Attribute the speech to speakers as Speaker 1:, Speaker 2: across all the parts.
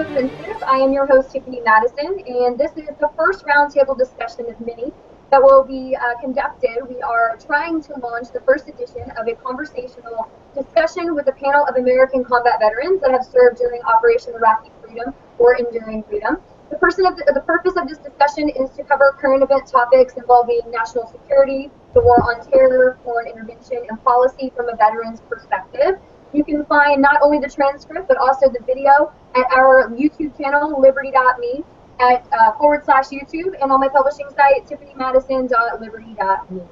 Speaker 1: Intensive. I am your host, Tiffany Madison, and this is the first roundtable discussion of many that will be conducted. We are trying to launch the first edition of a conversational discussion with a panel of American combat veterans that have served during Operation Iraqi Freedom or Enduring Freedom. The purpose of this discussion is to cover current event topics involving national security, the war on terror, foreign intervention, and policy from a veteran's perspective. You can find not only the transcript, but also the video at our YouTube channel, liberty.me, at /YouTube, and on my publishing site, tiffanymadison.liberty.me.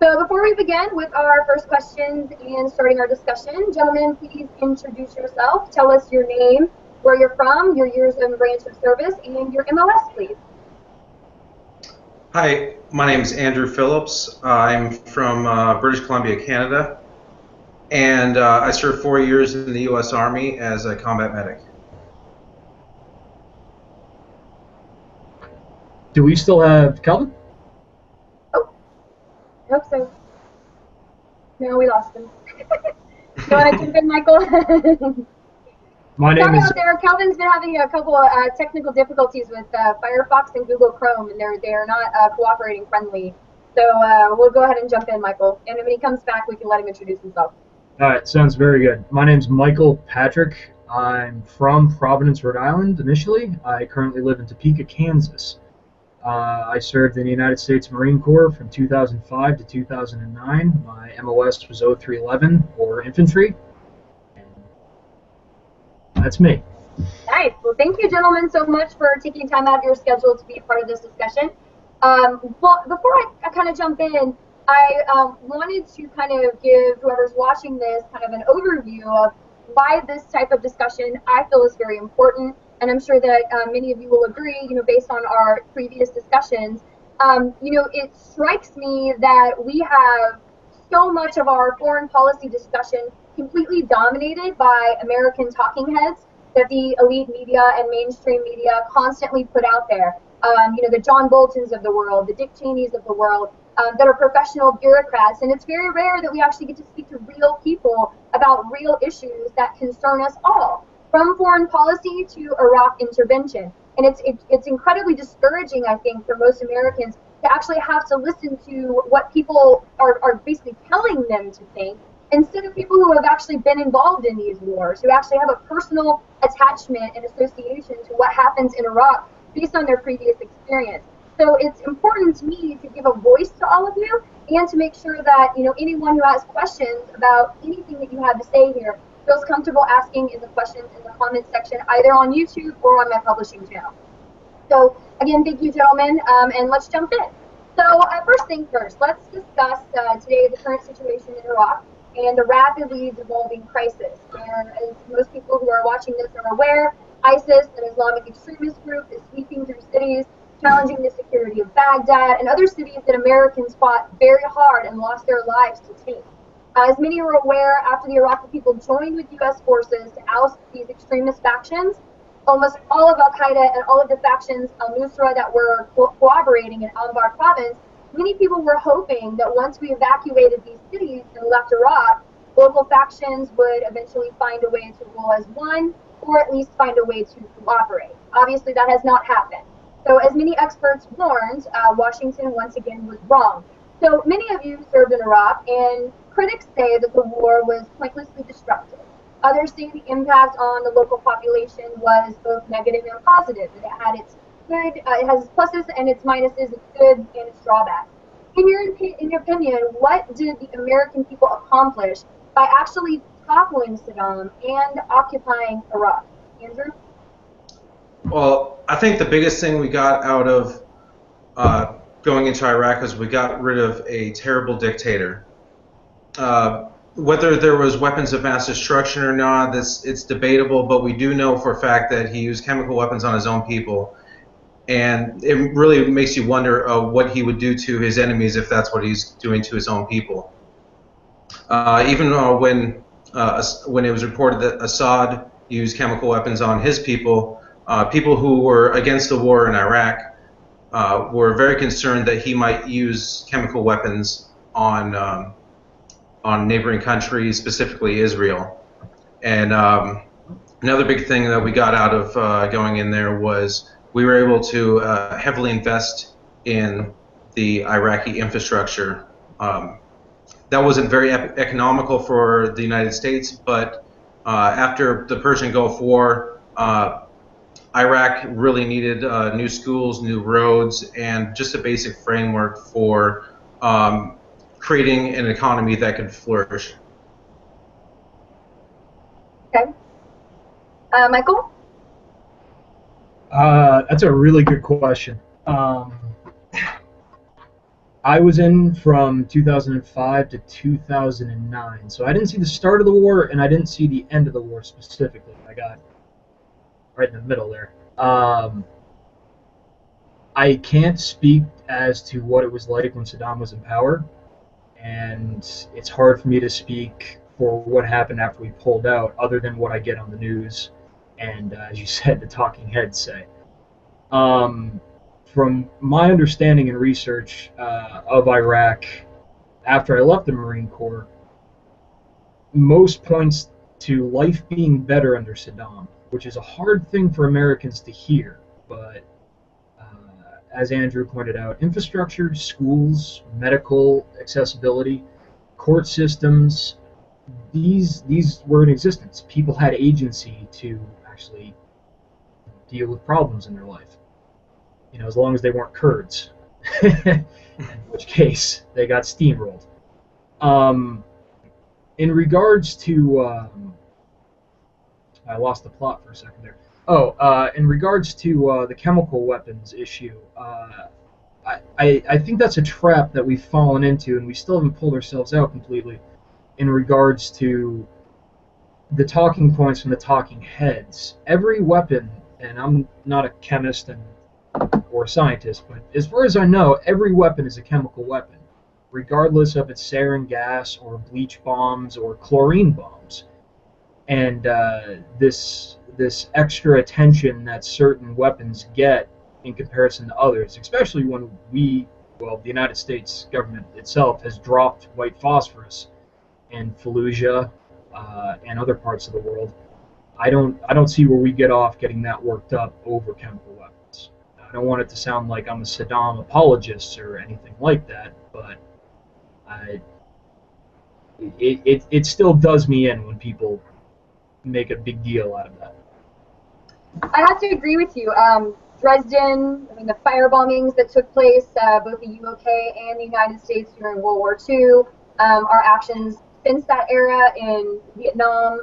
Speaker 1: So before we begin with our first questions and starting our discussion, gentlemen, please introduce yourself. Tell us your name, where you're from, your years and branch of service, and your MOS, please.
Speaker 2: Hi, my name is Andrew Phillips. I'm from British Columbia, Canada. And I served 4 years in the U.S. Army as a combat medic.
Speaker 3: Do we still have Calvin?
Speaker 1: Oh, I hope so. No, we lost him. You want to jump in, Michael?
Speaker 3: My name is...
Speaker 1: out there. Calvin's been having a couple technical difficulties with Firefox and Google Chrome, and they are not cooperating friendly. So we'll go ahead and jump in, Michael. And when he comes back, we can let him introduce himself.
Speaker 3: All right, sounds very good. My name's Michael Patrick. I'm from Providence, Rhode Island, initially. I currently live in Topeka, Kansas. I served in the United States Marine Corps from 2005 to 2009. My MOS was 0311, or infantry. That's me.
Speaker 1: Nice. Well, thank you, gentlemen, so much for taking time out of your schedule to be a part of this discussion. Well, before I kind of jump in, I wanted to kind of give whoever's watching this kind of an overview of why this type of discussion I feel is very important, and I'm sure that many of you will agree, based on our previous discussions. It strikes me that we have so much of our foreign policy discussion completely dominated by American talking heads that the elite media and mainstream media constantly put out there. The John Boltons of the world, the Dick Cheneys of the world, that are professional bureaucrats, and it's very rare that we actually get to speak to real people about real issues that concern us all, from foreign policy to Iraq intervention. And it's incredibly discouraging, I think, for most Americans to actually have to listen to what people are basically telling them to think, instead of people who have actually been involved in these wars, who actually have a personal attachment and association to what happens in Iraq based on their previous experience. So it's important to me to give a voice to all of you, and to make sure that anyone who has questions about anything that you have to say here feels comfortable asking in the questions in the comments section, either on YouTube or on my publishing channel. So again, thank you, gentlemen, and let's jump in. So first thing first, let's discuss today the current situation in Iraq and the rapidly devolving crisis. And as most people who are watching this are aware, ISIS, an Islamic extremist group, is sweeping through cities, challenging the security of Baghdad and other cities that Americans fought very hard and lost their lives to take. As many are aware, after the Iraqi people joined with U.S. forces to oust these extremist factions, almost all of Al-Qaeda and all of the factions al-Nusra that were cooperating in Anbar province, many people were hoping that once we evacuated these cities and left Iraq, local factions would eventually find a way to rule as one, or at least find a way to cooperate. Obviously, that has not happened. So as many experts warned, Washington once again was wrong. So many of you served in Iraq, and critics say that the war was pointlessly destructive. Others say the impact on the local population was both negative and positive. That it had its good, it has its pluses and its minuses, its good and its drawbacks. In your opinion, what did the American people accomplish by actually toppling Saddam and occupying Iraq? Andrew?
Speaker 2: Well, I think the biggest thing we got out of going into Iraq was we got rid of a terrible dictator. Whether there was weapons of mass destruction or not, it's debatable, but we do know for a fact that he used chemical weapons on his own people. And it really makes you wonder what he would do to his enemies if that's what he's doing to his own people. Even when it was reported that Assad used chemical weapons on his people, people who were against the war in Iraq were very concerned that he might use chemical weapons on neighboring countries, specifically Israel. And Another big thing that we got out of going in there was we were able to heavily invest in the Iraqi infrastructure. That wasn't very economical for the United States, but after the Persian Gulf War, Iraq really needed new schools, new roads, and just a basic framework for creating an economy that could flourish.
Speaker 1: Okay. Michael?
Speaker 3: That's a really good question. I was in from 2005 to 2009, so I didn't see the start of the war, and I didn't see the end of the war specifically. I got right in the middle there. I can't speak as to what it was like when Saddam was in power, and it's hard for me to speak for what happened after we pulled out, other than what I get on the news, and as you said, the talking heads say. From my understanding and research of Iraq, after I left the Marine Corps, most points to life being better under Saddam, which is a hard thing for Americans to hear. But as Andrew pointed out, infrastructure, schools, medical accessibility, court systems, these were in existence. People had agency to actually deal with problems in their life. As long as they weren't Kurds, in which case they got steamrolled. In regards to, I lost the plot for a second there. In regards to the chemical weapons issue, I think that's a trap that we've fallen into, and we still haven't pulled ourselves out completely. In regards to the talking points from the talking heads, every weapon, and I'm not a chemist or a scientist, but as far as I know, every weapon is a chemical weapon, regardless of it's sarin gas or bleach bombs or chlorine bombs. And this extra attention that certain weapons get in comparison to others, especially when the United States government itself has dropped white phosphorus in Fallujah and other parts of the world, I don't see where we get off getting that worked up over chemical weapons. I don't want it to sound like I'm a Saddam apologist or anything like that, but it still does me in when people make a big deal out of that.
Speaker 1: I have to agree with you. Dresden, the fire bombings that took place, both the UK and the United States during World War II, our actions since that era in Vietnam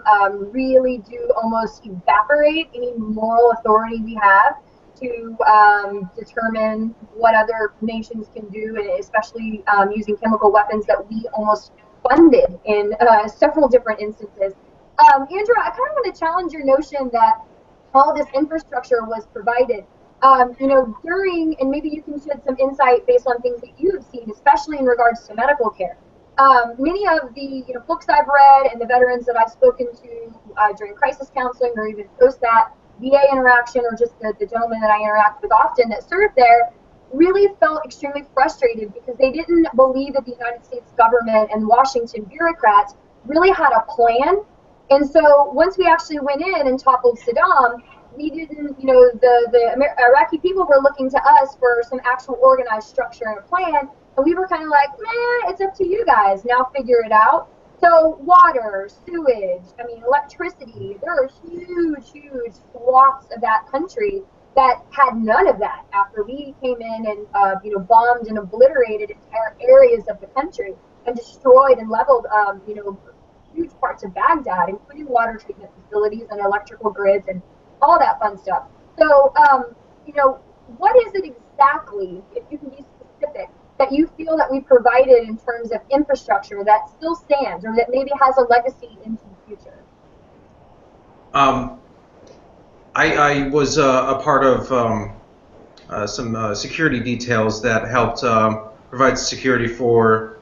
Speaker 1: really do almost evaporate any moral authority we have to determine what other nations can do, and especially using chemical weapons that we almost funded in several different instances. Andrew, I kind of want to challenge your notion that all this infrastructure was provided. During, and maybe you can shed some insight based on things that you have seen, especially in regards to medical care. Many of the books I've read and the veterans that I've spoken to during crisis counseling or even post that VA interaction, or just the gentlemen that I interact with often that serve there, really felt extremely frustrated because they didn't believe that the United States government and Washington bureaucrats really had a plan. And so once we actually went in and toppled Saddam, we didn't, the Iraqi people were looking to us for some actual organized structure and a plan, and we were kind of like, it's up to you guys, now figure it out. So water, sewage, electricity, there are huge swaths of that country that had none of that after we came in and bombed and obliterated entire areas of the country and destroyed and leveled huge parts of Baghdad, including water treatment facilities and electrical grids and all that fun stuff. So, what is it exactly, if you can be specific, that you feel that we provided in terms of infrastructure that still stands or that maybe has a legacy into the future?
Speaker 2: I was a part of some security details that helped provide security for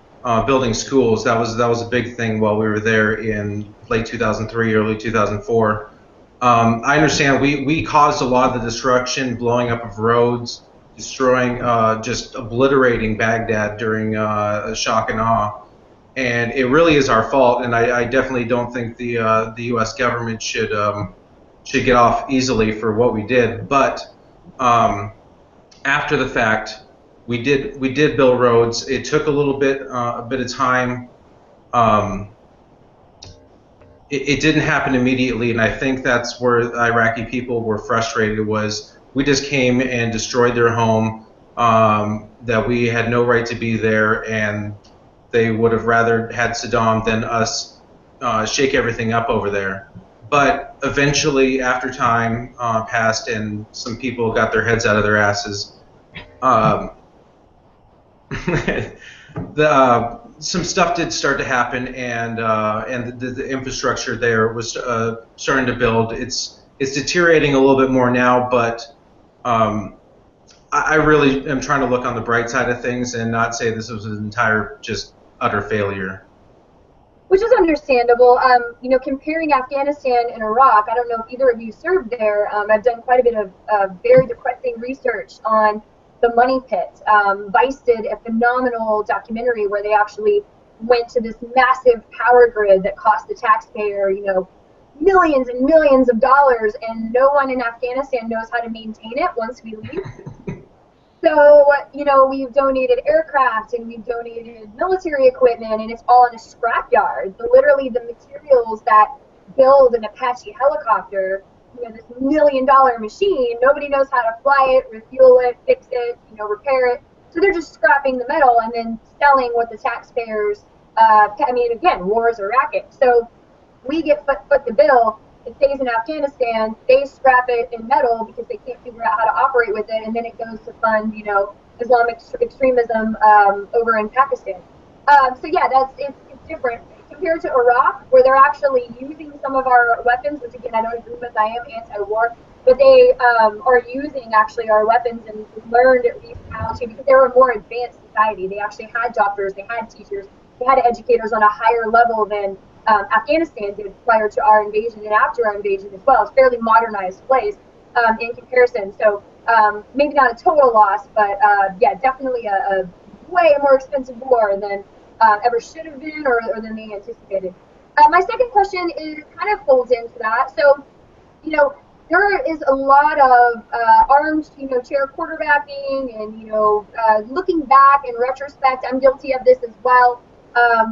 Speaker 2: building schools. That was a big thing while we were there in late 2003, early 2004. I understand we caused a lot of the destruction, blowing up of roads, destroying, just obliterating Baghdad during shock and awe. And it really is our fault, and I definitely don't think the U.S. government should should get off easily for what we did. But after the fact, we did build roads. It took a bit of time. It didn't happen immediately, and I think that's where the Iraqi people were frustrated. Was we just came and destroyed their home, that we had no right to be there, and they would have rather had Saddam than us shake everything up over there. But eventually, after time passed and some people got their heads out of their asses, some stuff did start to happen, and the infrastructure there was starting to build. It's deteriorating a little bit more now, but I really am trying to look on the bright side of things and not say this was an entire just utter failure.
Speaker 1: Which is understandable. You know, comparing Afghanistan and Iraq, I don't know if either of you served there. I've done quite a bit of very depressing research on the money pit. Vice did a phenomenal documentary where they actually went to this massive power grid that cost the taxpayer, you know, millions and millions of dollars, and no one in Afghanistan knows how to maintain it once we leave. So, you know, we've donated aircraft and we've donated military equipment, and it's all in a scrapyard. Literally, the materials that build an Apache helicopter, you know, this $1 million machine, nobody knows how to fly it, refuel it, fix it, you know, repair it. So they're just scrapping the metal and then selling what the taxpayers, I mean, again, war is a racket. So we get foot the bill. It stays in Afghanistan, they scrap it in metal because they can't figure out how to operate with it, and then it goes to fund, you know, Islamic extremism over in Pakistan. So yeah, it's different compared to Iraq, where they're actually using some of our weapons, which again I don't agree with. I am anti-war, but they are using actually our weapons and learned at least how to, because they were a more advanced society. They actually had doctors, they had teachers, they had educators on a higher level than Afghanistan did prior to our invasion and after our invasion as well. It's a fairly modernized place in comparison. So maybe not a total loss, but yeah, definitely a way more expensive war than ever should have been or than they anticipated. My second question is kind of folds into that. So, you know, there is a lot of armed, you know, chair quarterbacking and, you know, looking back in retrospect, I'm guilty of this as well.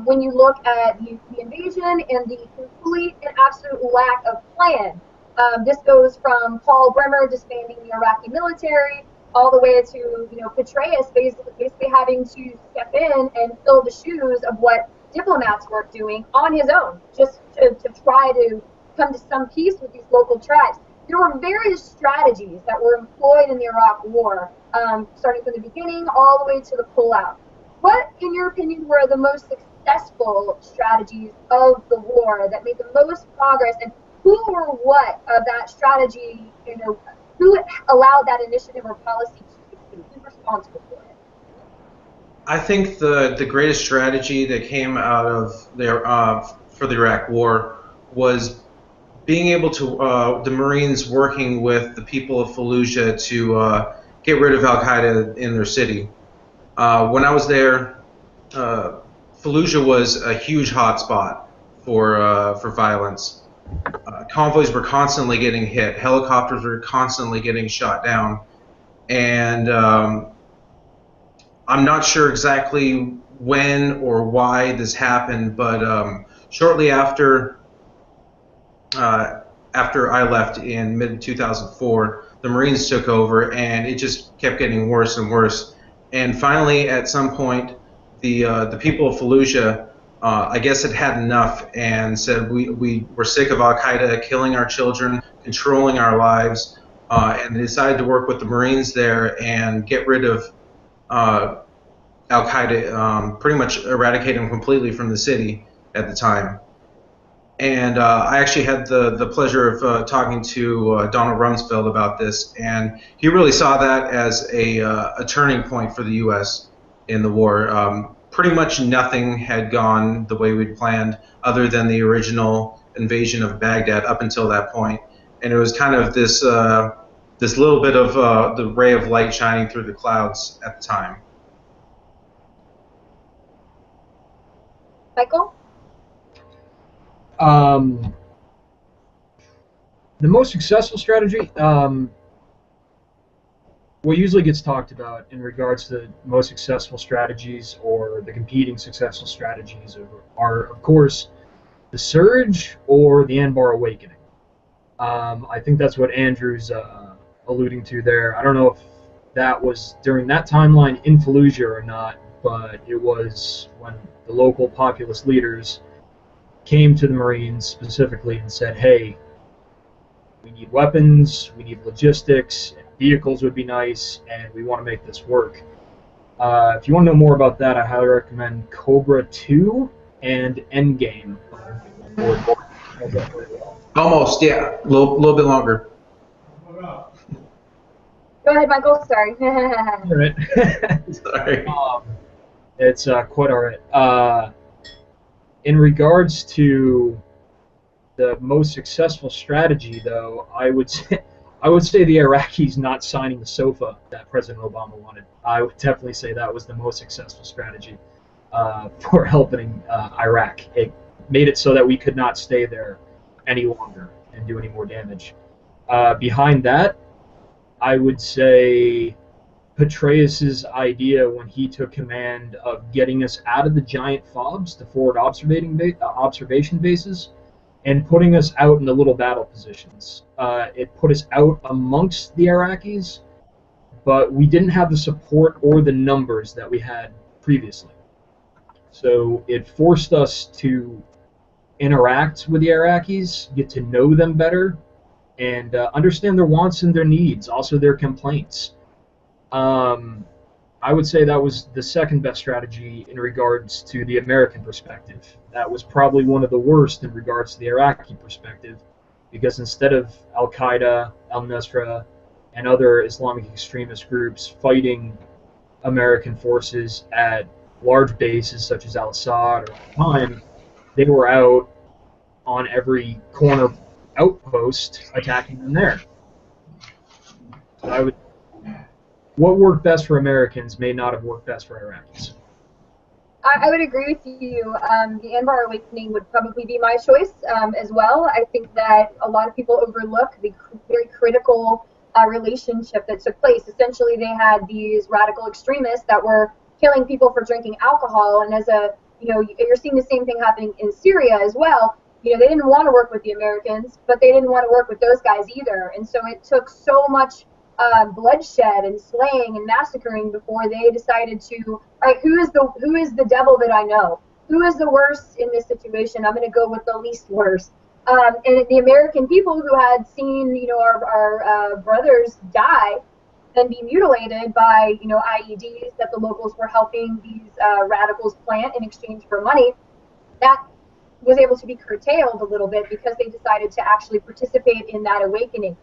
Speaker 1: When you look at the invasion and the complete and absolute lack of plan. This goes from Paul Bremer disbanding the Iraqi military all the way to, you know, Petraeus basically having to step in and fill the shoes of what diplomats were doing on his own, just to try to come to some peace with these local tribes. There were various strategies that were employed in the Iraq War, starting from the beginning all the way to the pullout. What, in your opinion, were the most successful strategies of the war that made the most progress, and who or what of that strategy, you know, who allowed that initiative or policy to succeed? Who's responsible for it?
Speaker 2: I think the greatest strategy that came out of their for the Iraq War was being able to the Marines working with the people of Fallujah to get rid of Al-Qaeda in their city. When I was there, Fallujah was a huge hotspot for violence. Convoys were constantly getting hit. Helicopters were constantly getting shot down. And I'm not sure exactly when or why this happened, but shortly after I left in mid-2004, the Marines took over, and it just kept getting worse and worse. And finally, at some point, the people of Fallujah, I guess, had enough and said, we were sick of Al-Qaeda killing our children, controlling our lives, and they decided to work with the Marines there and get rid of Al-Qaeda, pretty much eradicate them completely from the city at the time. And I actually had the pleasure of talking to Donald Rumsfeld about this, and he really saw that as a turning point for the U.S. in the war. Pretty much nothing had gone the way we'd planned, other than the original invasion of Baghdad up until that point, and it was kind of this little bit of the ray of light shining through the clouds at the time.
Speaker 1: Michael?
Speaker 3: The most successful strategy, what usually gets talked about in regards to most successful strategies or the competing successful strategies are of course, the surge or the Anbar awakening. I think that's what Andrew's alluding to there. I don't know if that was during that timeline in Fallujah or not, but it was when the local populist leaders came to the Marines specifically and said, hey, we need weapons, we need logistics, and vehicles would be nice, and we want to make this work. If you want to know more about that, I highly recommend Cobra 2 and Endgame.
Speaker 2: Almost, yeah. A little bit longer.
Speaker 1: Go ahead, Michael. Sorry.
Speaker 3: All right.
Speaker 2: Sorry.
Speaker 3: It's quite all right. In regards to the most successful strategy, though, I would say the Iraqis not signing the SOFA that President Obama wanted. I would definitely say that was the most successful strategy for helping Iraq. It made it so that we could not stay there any longer and do any more damage. Behind that, I would say Petraeus's idea when he took command of getting us out of the giant FOBs, the forward observation bases, and putting us out in the little battle positions. It put us out amongst the Iraqis, but we didn't have the support or the numbers that we had previously. So it forced us to interact with the Iraqis, get to know them better, and understand their wants and their needs, also their complaints. I would say that was the second best strategy in regards to the American perspective. That was probably one of the worst in regards to the Iraqi perspective, because instead of Al-Qaeda, Al-Nusra, and other Islamic extremist groups fighting American forces at large bases such as Al-Assad or Al-Qaim, they were out on every corner outpost attacking them there. So what worked best for Americans may not have worked best for Iraqis.
Speaker 1: I would agree with you. The Anbar awakening would probably be my choice as well. I think that a lot of people overlook the very critical relationship that took place. Essentially, they had these radical extremists that were killing people for drinking alcohol, and you're seeing the same thing happening in Syria as well. They didn't want to work with the Americans, but they didn't want to work with those guys either. And so it took so much bloodshed and slaying and massacring before they decided to, all right, who is the devil that I know? Who is the worst in this situation? I'm going to go with the least worst. And the American people who had seen, our brothers die and be mutilated by, IEDs that the locals were helping these radicals plant in exchange for money, that was able to be curtailed a little bit because they decided to actually participate in that awakening.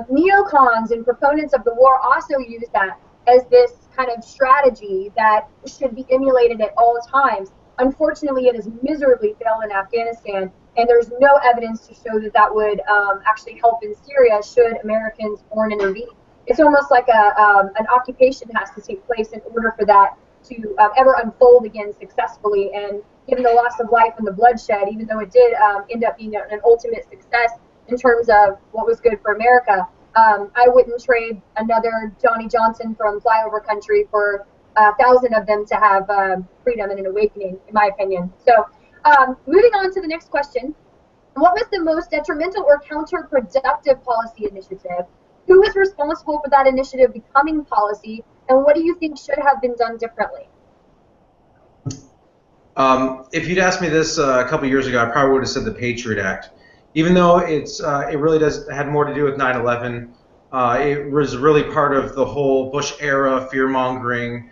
Speaker 1: Neocons and proponents of the war also use that as this kind of strategy that should be emulated at all times. Unfortunately, it has miserably failed in Afghanistan, and there's no evidence to show that that would actually help in Syria should Americans foreign intervene. It's almost like an occupation has to take place in order for that to ever unfold again successfully. And given the loss of life and the bloodshed, even though it did end up being an ultimate success in terms of what was good for America, I wouldn't trade another Johnny Johnson from flyover country for 1,000 of them to have freedom and an awakening, in my opinion. So moving on to the next question. What was the most detrimental or counterproductive policy initiative? Who was responsible for that initiative becoming policy, and what do you think should have been done differently?
Speaker 2: If you'd asked me this a couple years ago, I probably would have said the Patriot Act. Even though it really had more to do with 9/11, it was really part of the whole Bush era fear-mongering.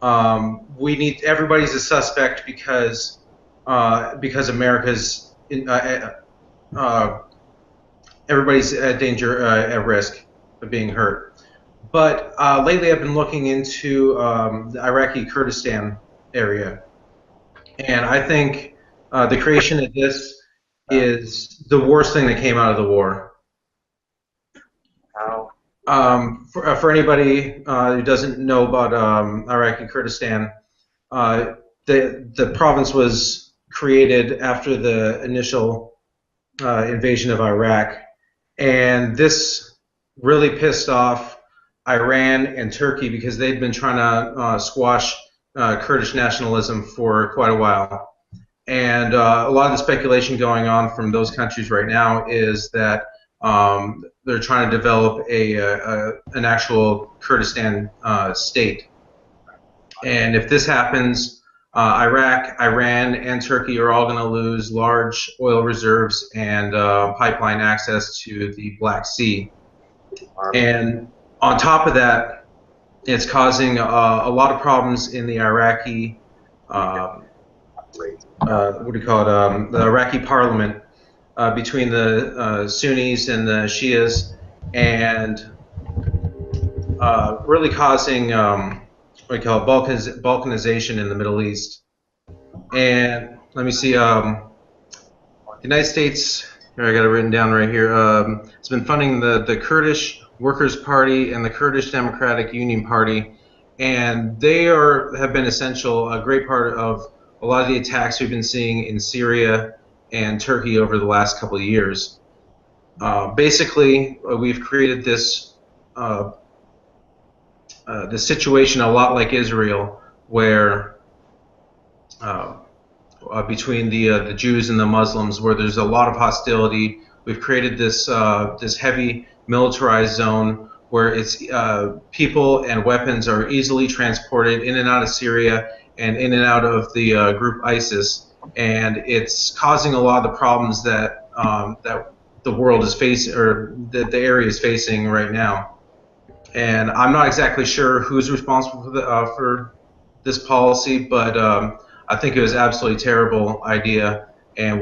Speaker 2: Everybody's a suspect because America's everybody's at danger, at risk of being hurt. But lately, I've been looking into the Iraqi Kurdistan area, and I think the creation of this is the worst thing that came out of the war. For anybody who doesn't know about Iraqi Kurdistan, the province was created after the initial invasion of Iraq, And this really pissed off Iran and Turkey because they'd been trying to squash Kurdish nationalism for quite a while. And a lot of the speculation going on from those countries right now is that they're trying to develop an actual Kurdistan state. And if this happens, Iraq, Iran, and Turkey are all going to lose large oil reserves and pipeline access to the Black Sea. And on top of that, it's causing a lot of problems in the Iraqi, what do you call it, the Iraqi parliament between the Sunnis and the Shias, and really causing what do you call it, balkanization in the Middle East. And let me see, the United States, here I got it written down right here, it's been funding the Kurdish Workers' Party and the Kurdish Democratic Union Party, and they have been essential, a great part of a lot of the attacks we've been seeing in Syria and Turkey over the last couple of years. Basically, we've created this situation a lot like Israel, where between the Jews and the Muslims, where there's a lot of hostility. We've created this this heavy militarized zone where it's people and weapons are easily transported in and out of Syria and in and out of the group ISIS, and it's causing a lot of the problems that that the world is facing, or that the area is facing right now. And I'm not exactly sure who's responsible for this policy, but I think it was an absolutely terrible idea, and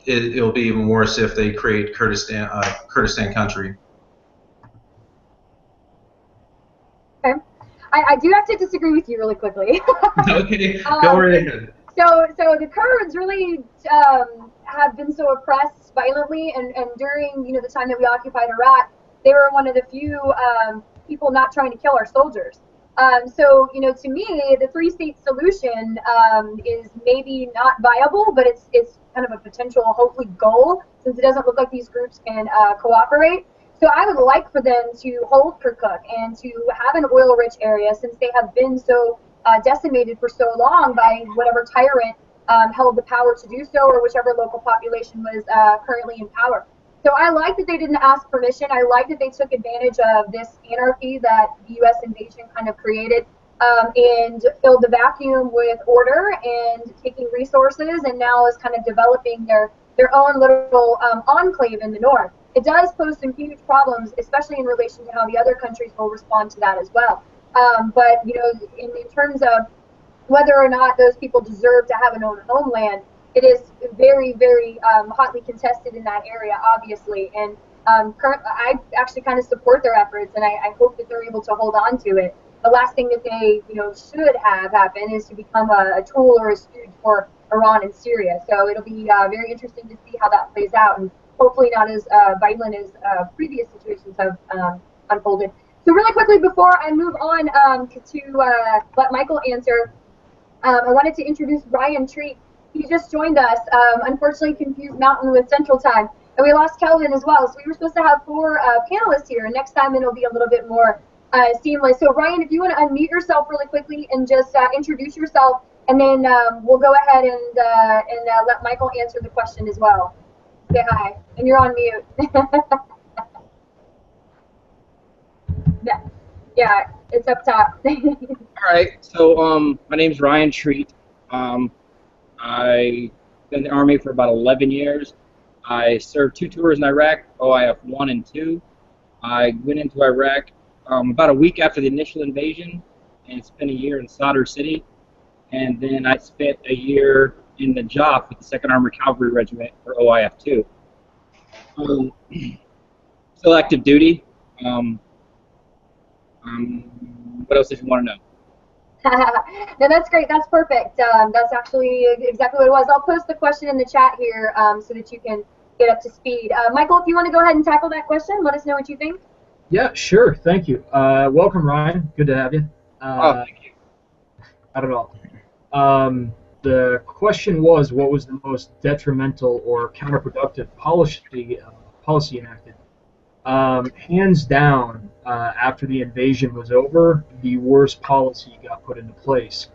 Speaker 2: it'll be even worse if they create Kurdistan country.
Speaker 1: Okay, I do have to disagree with you really quickly.
Speaker 2: Okay, go right ahead.
Speaker 1: So the Kurds really have been so oppressed violently, and during the time that we occupied Iraq, they were one of the few people not trying to kill our soldiers. So to me, the three-state solution is maybe not viable, but it's kind of a potential, hopefully, goal, since it doesn't look like these groups can cooperate. So I would like for them to hold Kirkuk and to have an oil-rich area, since they have been so decimated for so long by whatever tyrant held the power to do so, or whichever local population was currently in power. So I like that they didn't ask permission. I like that they took advantage of this anarchy that the U.S. invasion kind of created and filled the vacuum with order and taking resources, and now is kind of developing their own little enclave in the north. It does pose some huge problems, especially in relation to how the other countries will respond to that as well. But in terms of whether or not those people deserve to have an own homeland, it is very, very hotly contested in that area, obviously. And I actually kind of support their efforts, and I hope that they're able to hold on to it. The last thing that they, should have happen is to become a tool or a stooge for Iran and Syria. So it'll be very interesting to see how that plays out, and hopefully not as violent as previous situations have unfolded. So really quickly, before I move on to let Michael answer, I wanted to introduce Ryan Treat. He just joined us. Unfortunately, confused Mountain with Central Time, and we lost Kelvin as well. So we were supposed to have 4 panelists here, and next time it'll be a little bit more seamless. So Ryan, if you want to unmute yourself really quickly and just introduce yourself, and then we'll go ahead and let Michael answer the question as well. Say hi, and you're on mute. Yeah, it's up top.
Speaker 4: All right. So my name's Ryan Treat. I've been in the Army for about 11 years. I served 2 tours in Iraq, OIF 1 and 2. I went into Iraq about a week after the initial invasion and spent a year in Sadr City. And then I spent a year in the JOF with the 2nd Armored Cavalry Regiment for OIF 2. Still active duty. What else did you want to know?
Speaker 1: No, that's great. That's perfect. That's actually exactly what it was. I'll post the question in the chat here so that you can get up to speed. Michael, if you want to go ahead and tackle that question, let us know what you think.
Speaker 3: Yeah, sure. Thank you. Welcome, Ryan. Good to have you.
Speaker 4: Thank you.
Speaker 3: Not at all. The question was, what was the most detrimental or counterproductive policy enacted Hands down, after the invasion was over, the worst policy got put into place.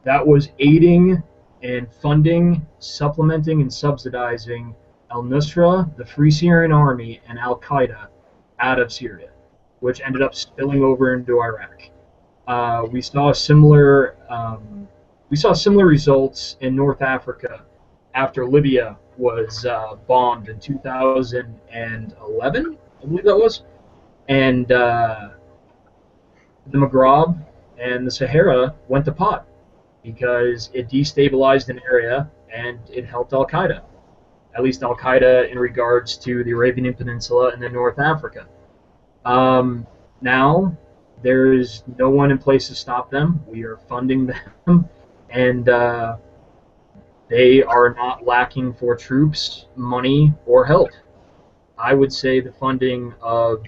Speaker 3: That was aiding and funding, supplementing, and subsidizing al-Nusra, the Free Syrian Army, and al-Qaeda out of Syria, which ended up spilling over into Iraq. We saw similar results in North Africa after Libya was bombed in 2011, I believe that was, and the Maghreb and the Sahara went to pot because it destabilized an area and it helped Al-Qaeda, at least Al-Qaeda in regards to the Arabian Peninsula and then North Africa. Now, there is no one in place to stop them. We are funding them, and they are not lacking for troops, money, or help. I would say the funding of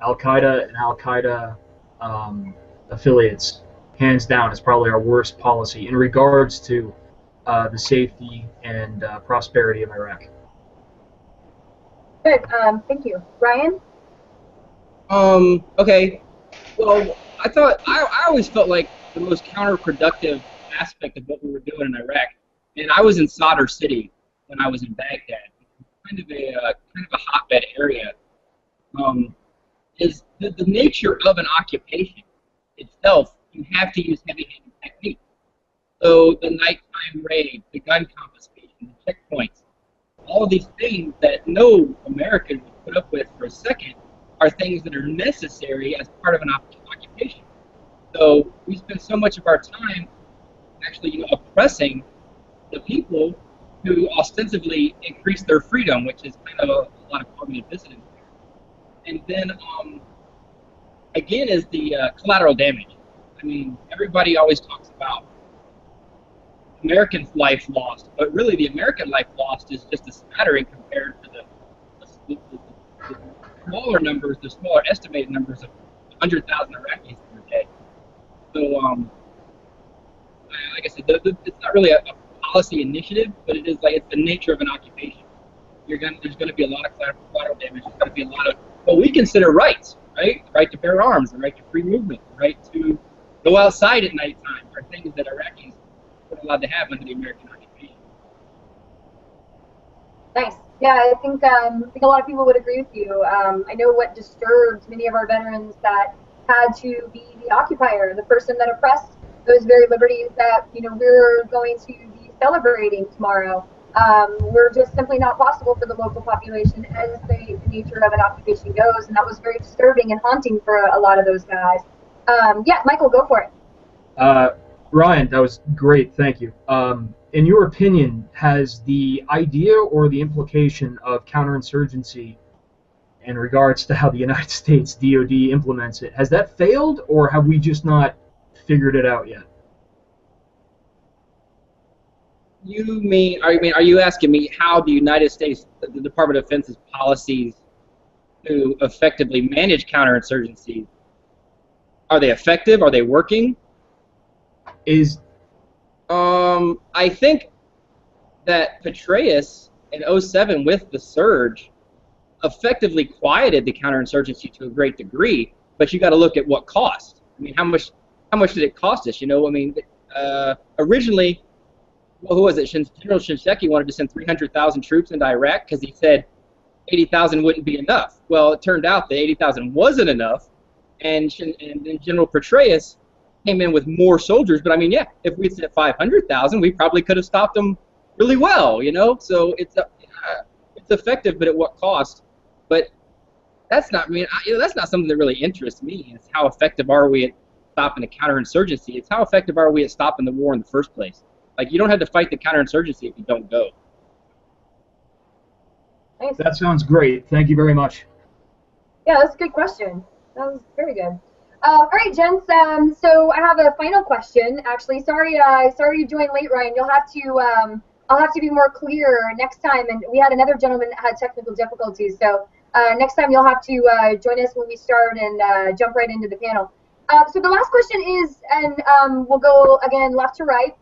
Speaker 3: Al-Qaeda and Al-Qaeda affiliates, hands down, is probably our worst policy in regards to the safety and prosperity of Iraq.
Speaker 1: Good. Thank you. Ryan?
Speaker 4: Okay. Well, I always felt like the most counterproductive aspect of what we were doing in Iraq, and I was in Sadr City when I was in Baghdad, kind of a hotbed area, is the nature of an occupation itself. You have to use heavy-handed techniques. So the nighttime raid, the gun confiscation, the checkpoints, all of these things that no American would put up with for a second are things that are necessary as part of an occupation. So we spend so much of our time actually, oppressing the people who ostensibly increase their freedom, which is kind of a lot of cognitive dissonance. And then, again, is the collateral damage. I mean, everybody always talks about American life lost, but really the American life lost is just a smattering compared to the smaller numbers, the smaller estimated numbers of 100,000 Iraqis per day. So, like I said, it's not really a policy initiative, but it is like it's the nature of an occupation. There's going to be a lot of collateral damage. There's going to be a lot of what we consider rights, right? The right to bear arms, the right to free movement, the right to go outside at nighttime are things that Iraqis weren't allowed to have under the American occupation.
Speaker 1: Nice. Yeah, I think a lot of people would agree with you. I know what disturbed many of our veterans that had to be the occupier, the person that oppressed those very liberties that we're going to be celebrating tomorrow. Were just simply not possible for the local population as the nature of an occupation goes, and that was very disturbing and haunting for a lot of those guys. Yeah, Michael, go for it.
Speaker 3: Ryan, that was great, thank you. In your opinion, has the idea or the implication of counterinsurgency in regards to how the United States DoD implements it, has that failed, or have we just not figured it out yet?
Speaker 4: Are you asking me how the United States, the Department of Defense's policies to effectively manage counterinsurgency, are they effective? Are they working? I think that Petraeus in 2007 with the surge effectively quieted the counterinsurgency to a great degree, but you got to look at what cost. I mean, how much did it cost us? Originally, well, who was it? General Shinseki wanted to send 300,000 troops into Iraq because he said 80,000 wouldn't be enough. Well, it turned out that 80,000 wasn't enough, and then General Petraeus came in with more soldiers. But I mean, yeah, if we'd said 500,000, we probably could have stopped them really well, So it's effective, but at what cost? But that's not. That's not something that really interests me. It's how effective are we at stopping the counterinsurgency? It's how effective are we at stopping the war in the first place? Like, you don't have to fight the counterinsurgency if you don't go.
Speaker 1: Nice.
Speaker 3: That sounds great. Thank you very much.
Speaker 1: Yeah, that's a good question. That was very good. All right, gents. So I have a final question. Actually, sorry you joined late, Ryan. You'll have to. I'll have to be more clear next time. And we had another gentleman that had technical difficulties. So next time you'll have to join us when we start and jump right into the panel. So the last question is, and we'll go again left to right.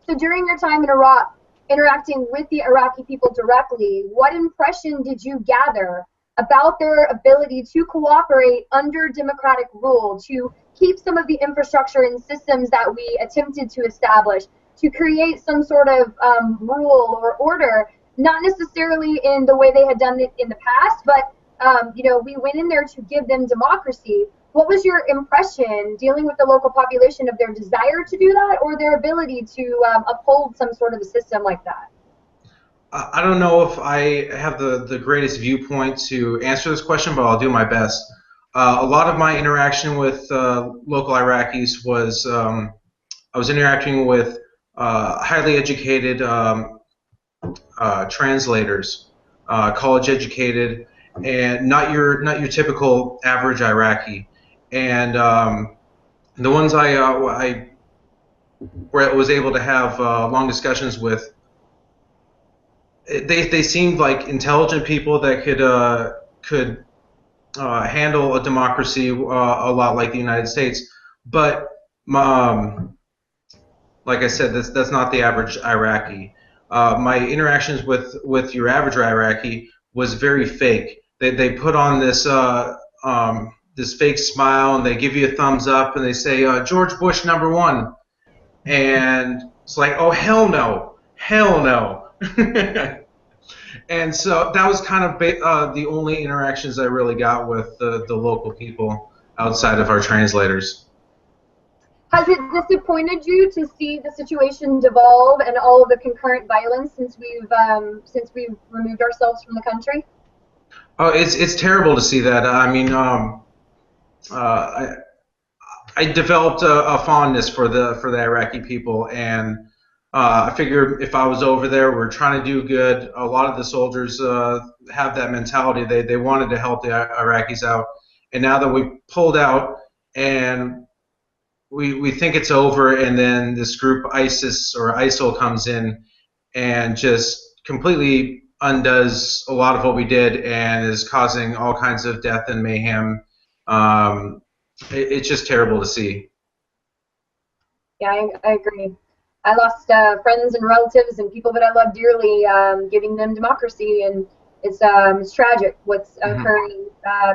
Speaker 1: So during your time in Iraq, interacting with the Iraqi people directly, what impression did you gather about their ability to cooperate under democratic rule, to keep some of the infrastructure and systems that we attempted to establish, to create some sort of rule or order, not necessarily in the way they had done it in the past, but we went in there to give them democracy. What was your impression dealing with the local population of their desire to do that, or their ability to uphold some sort of a system like that?
Speaker 2: I don't know if I have the greatest viewpoint to answer this question, but I'll do my best. A lot of my interaction with local Iraqis was I was interacting with highly educated translators, college educated, and not your typical average Iraqi. And the ones I was able to have long discussions with, they seemed like intelligent people that could handle a democracy a lot like the United States. But like I said, that's not the average Iraqi. My interactions with your average Iraqi was very fake. They put on this this fake smile, and they give you a thumbs up, and they say George Bush #1, and it's like, oh hell no, hell no. And so that was kind of the only interactions I really got with the local people outside of our translators.
Speaker 1: Has it disappointed you to see the situation devolve and all of the concurrent violence since we've removed ourselves from the country?
Speaker 2: Oh, it's terrible to see that. I mean, I developed a fondness for the Iraqi people, and I figured if I was over there, we're trying to do good. A lot of the soldiers have that mentality. They wanted to help the Iraqis out, and now that we pulled out and we think it's over, and then this group ISIS or ISIL comes in and just completely undoes a lot of what we did and is causing all kinds of death and mayhem. It's just terrible to see.
Speaker 1: Yeah, I agree. I lost friends and relatives and people that I love dearly, giving them democracy, and it's tragic what's occurring,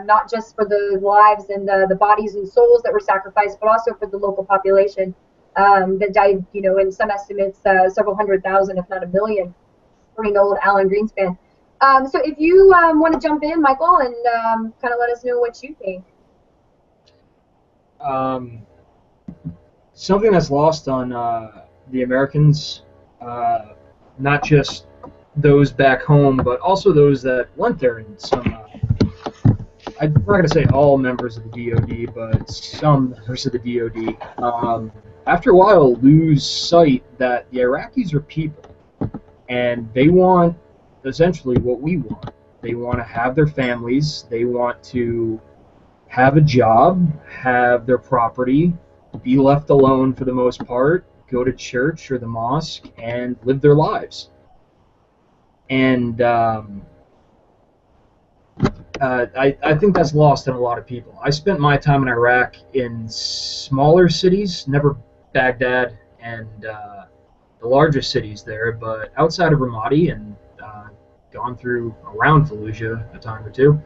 Speaker 1: not just for the lives and the bodies and souls that were sacrificed, but also for the local population that died, in some estimates, several 100,000, if not 1 million, according to old Alan Greenspan. So if you want to jump in, Michael, and kind of let us know what you think.
Speaker 3: Something that's lost on the Americans, not just those back home, but also those that went there, and some, I'm not going to say all members of the DoD, but some members of the DoD, after a while lose sight that the Iraqis are people, and they want essentially what we want. They want to have their families, they want to have a job, have their property, be left alone for the most part, go to church or the mosque, and live their lives. And I think that's lost in a lot of people. I spent my time in Iraq in smaller cities, never Baghdad and the largest cities there, but outside of Ramadi, and gone through around Fallujah a time or two,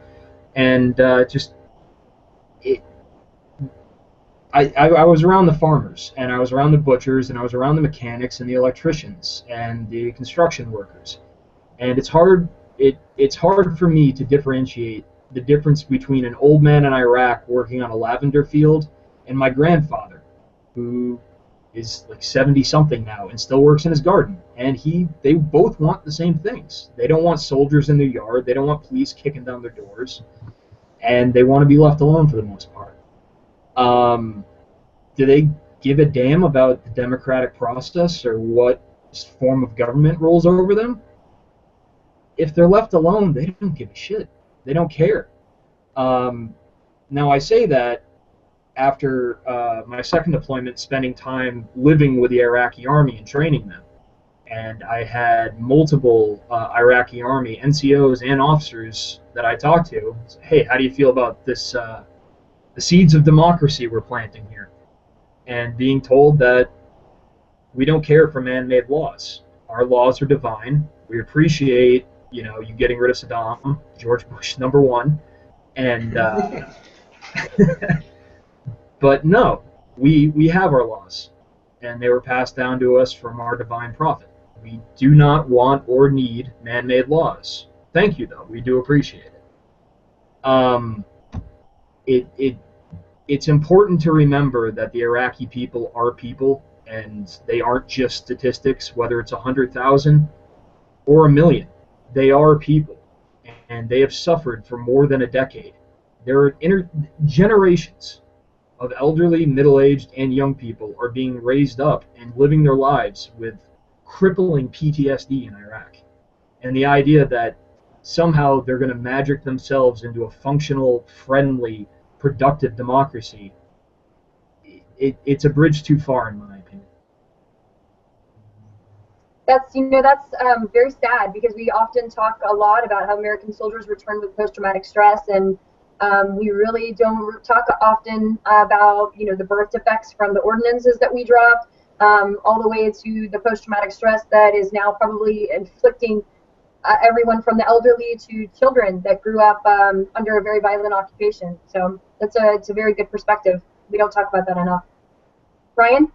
Speaker 3: and I was around the farmers, and I was around the butchers, and I was around the mechanics and the electricians and the construction workers. And it's hard for me to differentiate the difference between an old man in Iraq working on a lavender field and my grandfather, who is like 70-something now and still works in his garden. And they both want the same things. They don't want soldiers in their yard. They don't want police kicking down their doors. And they want to be left alone for the most part. Do they give a damn about the democratic process or what form of government rolls over them? If they're left alone, they don't give a shit. They don't care. Now, I say that after my second deployment, spending time living with the Iraqi army and training them. And I had multiple Iraqi army NCOs and officers that I talked to. Hey, how do you feel about this, the seeds of democracy we're planting here? And being told that we don't care for man-made laws. Our laws are divine. We appreciate you know, you getting rid of Saddam, George Bush #1, and but no, we have our laws, and they were passed down to us from our divine prophet. We do not want or need man-made laws. Thank you, though. We do appreciate it. It's important to remember that the Iraqi people are people, and they aren't just statistics, whether it's 100,000 or 1,000,000. They are people, and they have suffered for more than a decade. There are generations of elderly, middle-aged, and young people are being raised up and living their lives with crippling PTSD in Iraq. And the idea that somehow they're going to magic themselves into a functional, friendly, productive democracy, it's a bridge too far, in my opinion.
Speaker 1: That's very sad, because we often talk a lot about how American soldiers return with post-traumatic stress, and we really don't talk often about, you know, the birth defects from the ordinances that we dropped, all the way to the post-traumatic stress that is now probably inflicting everyone from the elderly to children that grew up under a very violent occupation. So it's a very good perspective. We don't talk about that enough. Ryan?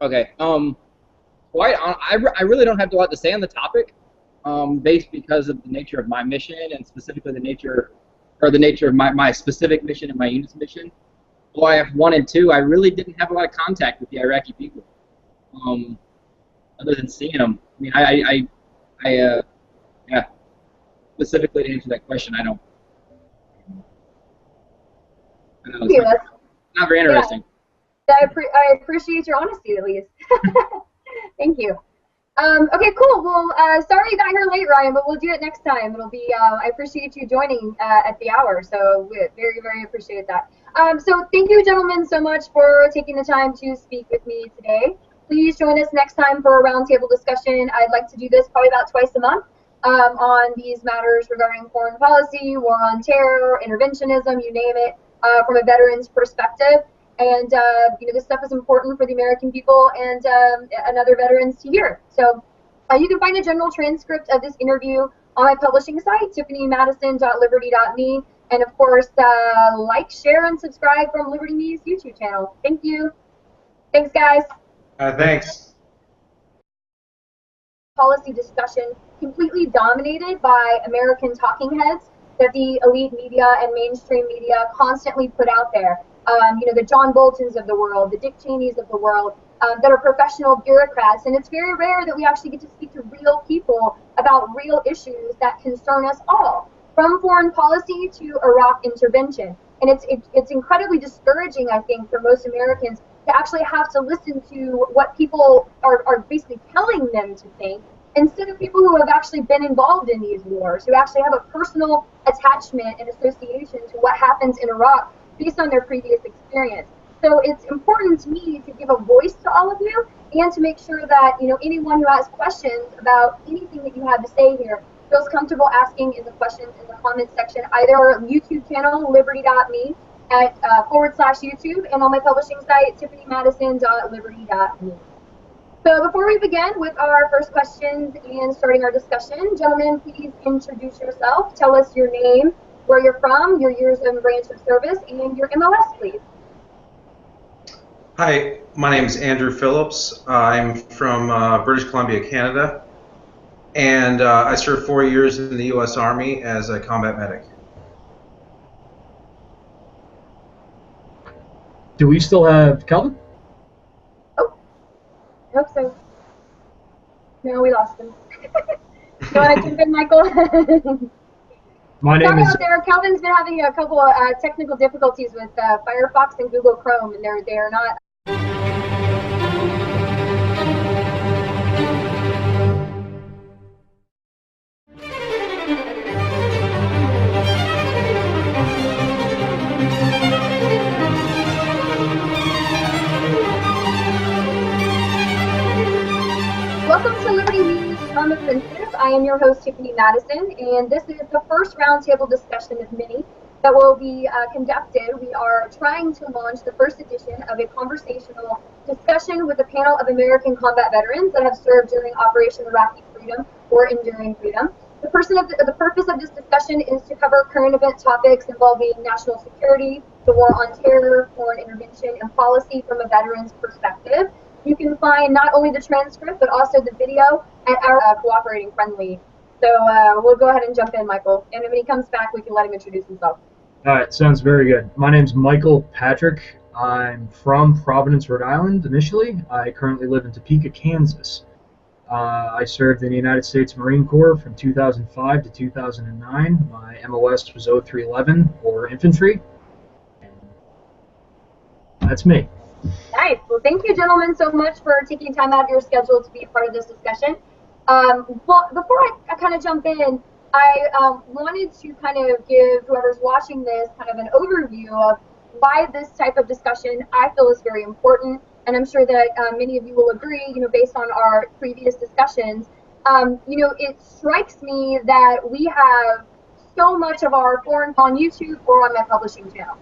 Speaker 4: Okay. Well, I really don't have a lot to say on the topic, based because of the nature of my mission, and specifically the nature of my specific mission and my unit's mission. OIF 1 and 2, I really didn't have a lot of contact with the Iraqi people, other than seeing them. I mean, yeah. Specifically to answer that question, I don't.
Speaker 1: Thank you. That's
Speaker 4: not very interesting.
Speaker 1: Yeah, I appreciate your honesty, at least. Thank you. Okay, cool. Well, sorry you got here late, Ryan, but we'll do it next time. It'll be. I appreciate you joining at the hour, so we very, very appreciate that. So thank you, gentlemen, so much for taking the time to speak with me today. Please join us next time for a roundtable discussion. I'd like to do this probably about twice a month on these matters regarding foreign policy, war on terror, interventionism, you name it, from a veteran's perspective. And you know, this stuff is important for the American people and other veterans to hear. So you can find a general transcript of this interview on my publishing site, tiffanymadison.liberty.me. And of course, like, share, and subscribe from Liberty Me's YouTube channel. Thank you. Thanks, guys.
Speaker 2: Thanks.
Speaker 1: Policy discussion completely dominated by American talking heads that the elite media and mainstream media constantly put out there. You know, the John Boltons of the world, the Dick Cheneys of the world, that are professional bureaucrats. And it's very rare that we actually get to speak to real people about real issues that concern us all, from foreign policy to Iraq intervention. And it's incredibly discouraging, I think, for most Americans to actually have to listen to what people are basically telling them to think, instead of people who have actually been involved in these wars, who actually have a personal attachment and association to what happens in Iraq based on their previous experience. So it's important to me to give a voice to all of you, and to make sure that, you know, anyone who has questions about anything that you have to say here feels comfortable asking in the questions in the comments section, either our YouTube channel, liberty.me, at /YouTube, and on my publishing site, tiffanymadison.liberty.me. So before we begin with our first questions and starting our discussion, gentlemen, please introduce yourself. Tell us your name, where you're from, your years and branch of service, and your MLS, please.
Speaker 2: Hi, my name is Andrew Phillips. I'm from British Columbia, Canada, and I served 4 years in the U.S. Army as a combat medic.
Speaker 3: Do we still have Calvin?
Speaker 1: Oh, I hope so. No, we lost him. You want to jump in, Michael?
Speaker 3: My name is.
Speaker 1: Out there, Calvin's been having a couple of technical difficulties with Firefox and Google Chrome, and they're not. Welcome to Liberty News on the Offensive. I am your host, Tiffany Madison, and this is the first roundtable discussion of many that will be conducted. We are trying to launch the first edition of a conversational discussion with a panel of American combat veterans that have served during Operation Iraqi Freedom or Enduring Freedom. The purpose of this discussion is to cover current event topics involving national security, the war on terror, foreign intervention, and policy from a veteran's perspective. You can find not only the transcript, but also the video at our cooperating friendly. So we'll go ahead and jump in, Michael. And when he comes back, we can let him introduce himself.
Speaker 3: All right, sounds very good. My name's Michael Patrick. I'm from Providence, Rhode Island initially. I currently live in Topeka, Kansas. I served in the United States Marine Corps from 2005 to 2009. My MOS was 0311, or infantry. That's me.
Speaker 1: Nice. Well, thank you, gentlemen, so much for taking time out of your schedule to be a part of this discussion. Well, before I kind of jump in, I wanted to kind of give whoever's watching this kind of an overview of why this type of discussion I feel is very important, and I'm sure that many of you will agree, based on our previous discussions. It strikes me that we have so much of our foreign on YouTube or on my publishing channel.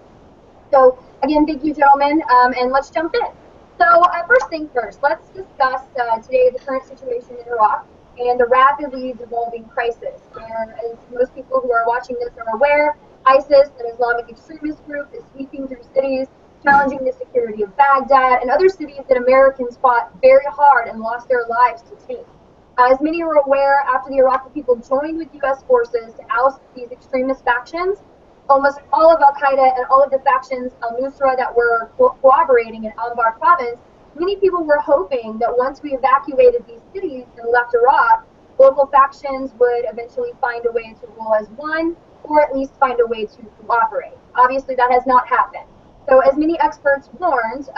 Speaker 1: So again, thank you, gentlemen, and let's jump in. So first thing first, let's discuss today the current situation in Iraq and the rapidly devolving crisis. And as most people who are watching this are aware, ISIS, an Islamic extremist group, is sweeping through cities, challenging the security of Baghdad and other cities that Americans fought very hard and lost their lives to take. As many are aware, after the Iraqi people joined with U.S. forces to oust these extremist factions, almost all of Al-Qaeda and all of the factions al-Nusra that were cooperating in Anbar province, many people were hoping that once we evacuated these cities and left Iraq, local factions would eventually find a way to rule as one, or at least find a way to cooperate. Obviously, that has not happened. So as many experts warned,